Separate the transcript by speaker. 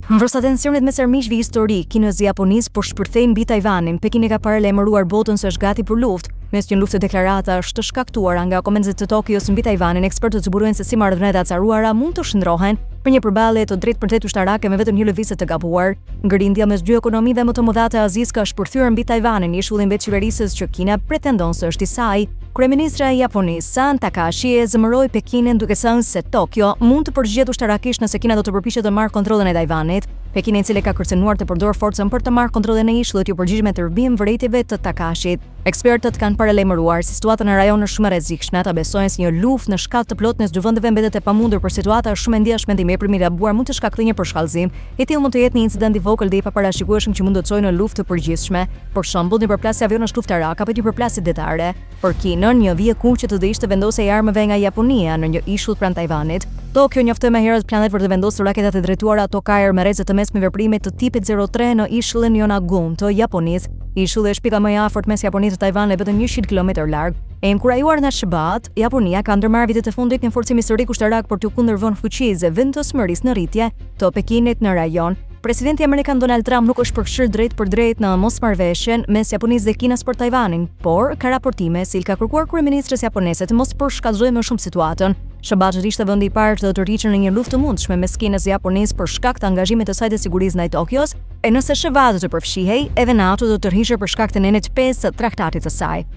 Speaker 1: Vrasa tensionit mes armiqve historik kinez dhe Japonisë për shpërthejnë mbi Tajvanin, Pekini ka paralajmëruar botën se është gati për luftë. Mes një lufte deklarata është të shkaktuar nga komentet të Tokios mbi Tajvanin, ekspertët zburojnë se si marrëdhëniet e caruara mund të shndrohen për një përballje të drejtë ushtarake me vetëm një lëvizje të gabuar. Ngririndja mes dy ekonomive më të mëdha të Azisë ka shpërthyer mbi Tajvanin, një ishullim veç qeverisës që Kina pretendon se është i saj. Kryeministra e Japonisë, San Takashi, e zemëroi Pekinin duke thënë se Tokyo mund të përgjigjet ushtarakisht nëse Kina do të përpiqet të marrë kontrollin e Tajvanit. Pekini, i cili ka kërcënuar të përdorë forcën për të marrë kontrollin e ishullit, u përgjigj me tërbim vërejtjeve të Takashit. Ekspertët kanë paralajmëruar se situata në rajon është shumë e rrezikshme, ata besojnë se një luftë në shkallë të plotë mes dy vendeve mbetet e pamundur për situata shumë e ndjeshme ndihmë për mirabuar mund të shkaktojë një përshkallëzim. I tillë mund të jetë një incident i vogël dhe i paparashikueshëm që mund të çojë në luftë të përgjithshme. Për shembull, një përplasje avionash luftarak apo një përplasje detare. Për Kinën, një vije kuq që të ishte vendosja e armëve nga Japonia në një ishull pranë Tajvanit. Tokyo njoftoi më herët planet për të vendosur raketat e drejtuara Tokair me rrezë të mesme veprimit të tipit 03 në ishullin Yonaguni të Japonisë. Ishulli është pika më e afërt mes Japonisë dhe Tajvanit, vetëm 100 kilometër larg. E inkurajuar nga SBA-t, Japonia ka ndërmarrë vitet e fundit një forcim historik ushtarak për të kundërvënë fuqisë vendosmërisë në rritje të Pekinit në rajon. Presidenti amerikan Donald Trump nuk është përfshirë drejt për drejt në mosmarrëveshjen mes Japonisë dhe Kinës për Tajvanin, por ka raportime se il ka kërkuar kryeministres japonese të mos përshkallëzojë më shumë situatën. SBA-t ishte vendi i parë të tërhiqur në një luftë të mundshme mes Kinës dhe Japonisë për shkak të angazhimit të saj të sigurisë ndaj Tokios, e nëse SBA do të përfshihej, edhe NATO do të tërhiqej për shkak të nenit 5 të traktatit të saj.